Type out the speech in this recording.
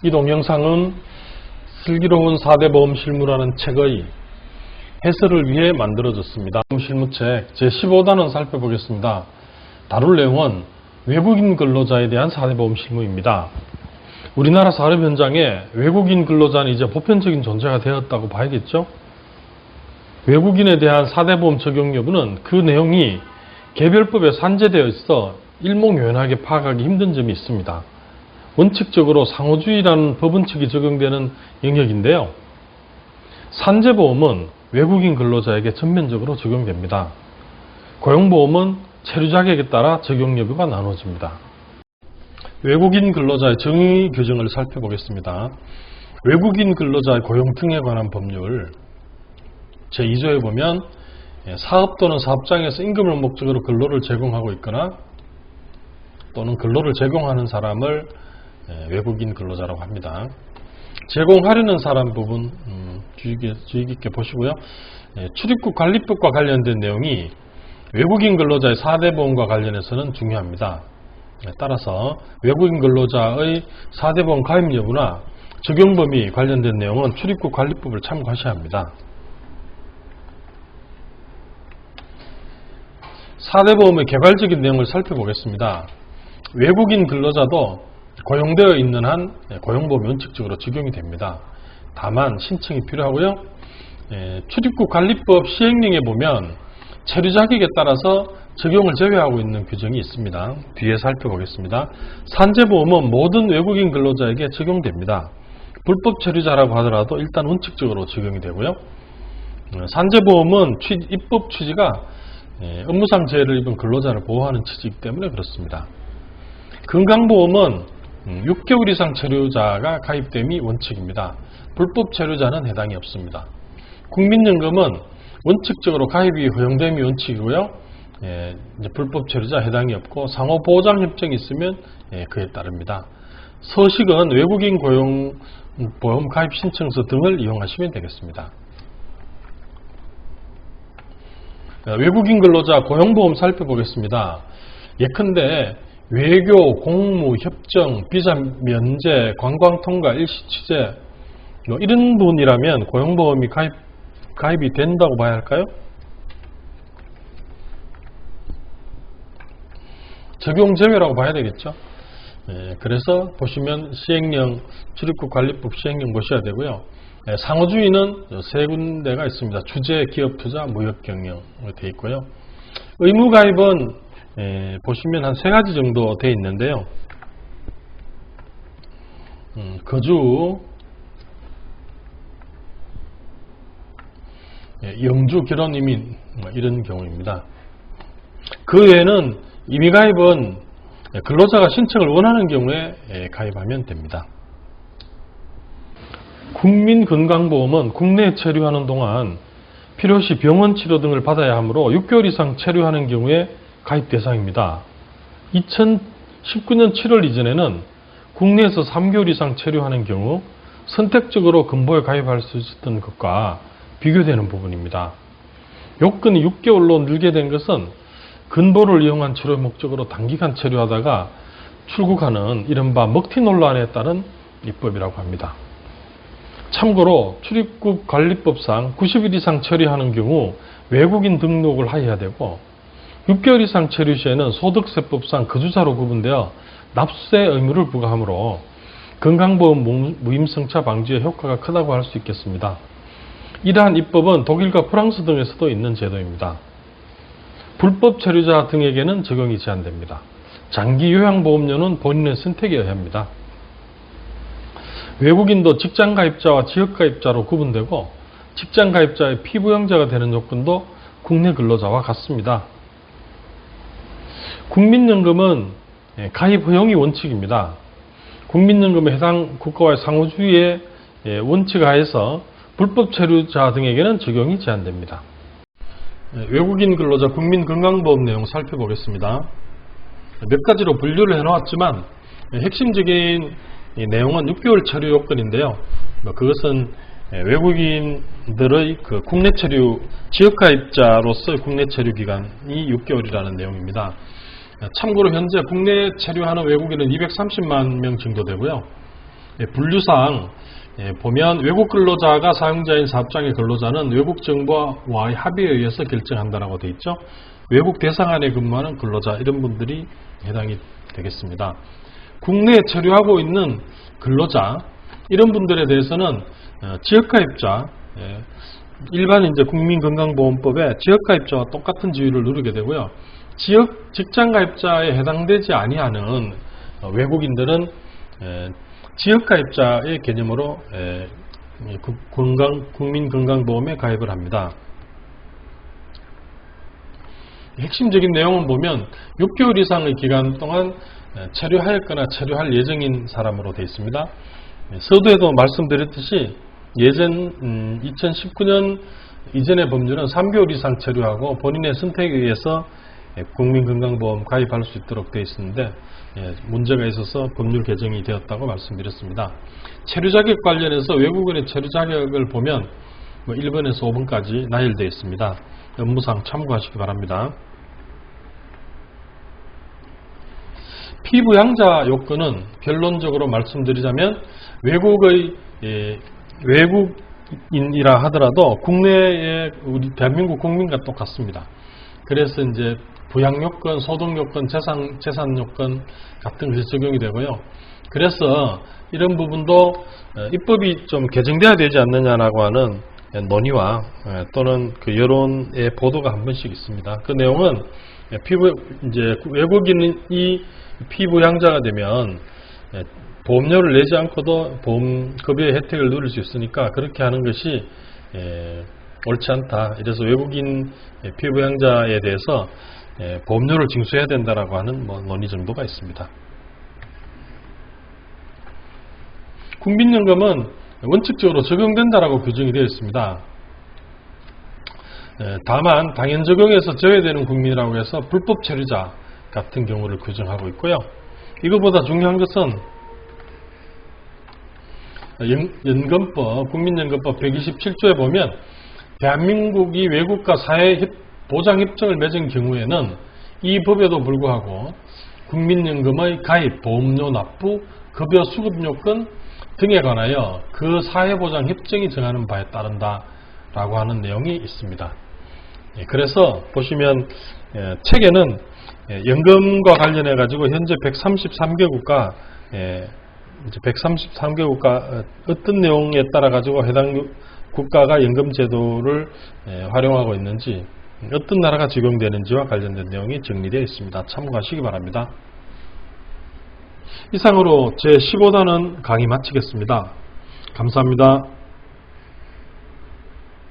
이 동영상은 슬기로운 4대 보험 실무라는 책의 해설을 위해 만들어졌습니다. 보험 실무책 제15단원 살펴보겠습니다. 다룰 내용은 외국인 근로자에 대한 4대 보험 실무입니다. 우리나라 산업 현장에 외국인 근로자는 이제 보편적인 존재가 되었다고 봐야겠죠? 외국인에 대한 4대 보험 적용 여부는 그 내용이 개별법에 산재되어 있어 일목요연하게 파악하기 힘든 점이 있습니다. 원칙적으로 상호주의라는 법원칙이 적용되는 영역인데요. 산재보험은 외국인 근로자에게 전면적으로 적용됩니다. 고용보험은 체류 자격에 따라 적용 여부가 나눠집니다. 외국인 근로자의 정의 규정을 살펴보겠습니다. 외국인 근로자의 고용 등에 관한 법률 제2조에 보면 사업 또는 사업장에서 임금을 목적으로 근로를 제공하고 있거나 또는 근로를 제공하는 사람을 외국인 근로자라고 합니다. 제공하려는 사람 부분 주의 깊게 보시고요. 출입국 관리법과 관련된 내용이 외국인 근로자의 4대 보험과 관련해서는 중요합니다. 따라서 외국인 근로자의 4대 보험 가입 여부나 적용 범위 관련된 내용은 출입국 관리법을 참고하셔야 합니다. 4대 보험의 개괄적인 내용을 살펴보겠습니다. 외국인 근로자도 고용되어 있는 한 고용보험이 원칙적으로 적용이 됩니다. 다만 신청이 필요하고요. 출입국 관리법 시행령에 보면 체류 자격에 따라서 적용을 제외하고 있는 규정이 있습니다. 뒤에 살펴보겠습니다. 산재보험은 모든 외국인 근로자에게 적용됩니다. 불법 체류자라고 하더라도 일단 원칙적으로 적용이 되고요. 산재보험은 입법 취지가 업무상 재해를 입은 근로자를 보호하는 취지이기 때문에 그렇습니다. 건강보험은 6개월 이상 체류자가 가입됨이 원칙입니다. 불법 체류자는 해당이 없습니다. 국민연금은 원칙적으로 가입이 허용됨이 원칙이고요. 이제 불법 체류자 해당이 없고 상호보장협정이 있으면 그에 따릅니다. 서식은 외국인 고용보험 가입 신청서 등을 이용하시면 되겠습니다. 외국인 근로자 고용보험 살펴보겠습니다. 예컨대 외교, 공무, 협정, 비자 면제, 관광 통과, 일시 취재 이런 분이라면 고용보험이 가입이 된다고 봐야 할까요? 적용 제외라고 봐야 되겠죠. 그래서 보시면 시행령, 출입국 관리법 시행령 보셔야 되고요. 상호주의는 세 군데가 있습니다. 주재, 기업, 투자, 무역 경영 되어 있고요. 의무 가입은 보시면 한 세 가지 정도 되어 있는데요. 거주, 영주, 결혼, 이민 이런 경우입니다. 그 외에는 임의 가입은 근로자가 신청을 원하는 경우에 가입하면 됩니다. 국민건강보험은 국내에 체류하는 동안 필요시 병원 치료 등을 받아야 하므로 6개월 이상 체류하는 경우에 가입 대상입니다. 2019년 7월 이전에는 국내에서 3개월 이상 체류하는 경우 선택적으로 근보에 가입할 수 있었던 것과 비교되는 부분입니다. 요건이 6개월로 늘게 된 것은 근보를 이용한 치료 목적으로 단기간 체류하다가 출국하는 이른바 먹튀 논란에 따른 입법이라고 합니다. 참고로 출입국 관리법상 90일 이상 체류하는 경우 외국인 등록을 하여야 되고 6개월 이상 체류 시에는 소득세법상 거주자로 구분되어 납세 의무를 부과하므로 건강보험 무임승차 방지에 효과가 크다고 할 수 있겠습니다. 이러한 입법은 독일과 프랑스 등에서도 있는 제도입니다. 불법 체류자 등에게는 적용이 제한됩니다. 장기 요양보험료는 본인의 선택에 의합니다. 외국인도 직장가입자와 지역가입자로 구분되고 직장가입자의 피부양자가 되는 요건도 국내 근로자와 같습니다. 국민연금은 가입 허용이 원칙입니다. 국민연금의 해당 국가와의 상호주의의 원칙 하에서 불법 체류자 등에게는 적용이 제한됩니다. 외국인 근로자 국민건강보험 내용 살펴보겠습니다. 몇 가지로 분류를 해놓았지만 핵심적인 내용은 6개월 체류 요건인데요. 그것은 외국인들의 국내 체류, 지역가입자로서의 국내 체류 기간이 6개월이라는 내용입니다. 참고로 현재 국내 체류하는 외국인은 230만 명 정도 되고요. 분류상 보면 외국 근로자가 사용자인 사업장의 근로자는 외국 정부와의 합의에 의해서 결정한다라고 되어 있죠. 외국 대상 안에 근무하는 근로자 이런 분들이 해당이 되겠습니다. 국내에 체류하고 있는 근로자 이런 분들에 대해서는 지역가입자 일반 이제 국민건강보험법에 지역가입자와 똑같은 지위를 누리게 되고요. 지역 직장가입자에 해당되지 아니하는 외국인들은 지역가입자의 개념으로 국민건강보험에 가입을 합니다. 핵심적인 내용을 보면 6개월 이상의 기간 동안 체류하였거나 체류할 예정인 사람으로 되어 있습니다. 서두에도 말씀드렸듯이 예전 2019년 이전의 법률은 3개월 이상 체류하고 본인의 선택에 의해서 국민건강보험 가입할 수 있도록 되어 있었는데 문제가 있어서 법률 개정이 되었다고 말씀드렸습니다. 체류 자격 관련해서 외국인의 체류 자격을 보면 1번에서 5번까지 나열되어 있습니다. 업무상 참고하시기 바랍니다. 피부양자 요건은 결론적으로 말씀드리자면 외국인이라 하더라도 국내의 우리 대한민국 국민과 똑같습니다. 그래서 이제 부양 요건, 소득 요건, 재산 요건 같은 것이 적용이 되고요. 그래서 이런 부분도 입법이 좀 개정돼야 되지 않느냐라고 하는 논의와 또는 그 여론의 보도가 한 번씩 있습니다. 그 내용은 이제 외국인이 피부양자가 되면 보험료를 내지 않고도 보험급여의 혜택을 누릴 수 있으니까 그렇게 하는 것이 옳지 않다. 이래서 외국인 피부양자에 대해서 보험료를 징수해야 된다라고 하는 논의 정도가 있습니다. 국민연금은 원칙적으로 적용된다라고 규정이 되어 있습니다. 다만 당연 적용에서 제외되는 국민이라고 해서 불법 체류자 같은 경우를 규정하고 있고요. 이것보다 중요한 것은 연금법, 국민연금법 127조에 보면 대한민국이 외국과 사회보장협정을 맺은 경우에는 이 법에도 불구하고 국민연금의 가입, 보험료 납부, 급여 수급 요건 등에 관하여 그 사회보장협정이 정하는 바에 따른다라고 하는 내용이 있습니다. 그래서 보시면 책에는 연금과 관련해 가지고 현재 133개국과 이제 133개국가 어떤 내용에 따라 가지고 해당 국가가 연금 제도를 활용하고 있는지 어떤 나라가 적용되는지와 관련된 내용이 정리되어 있습니다. 참고하시기 바랍니다. 이상으로 제15단원 강의 마치겠습니다. 감사합니다.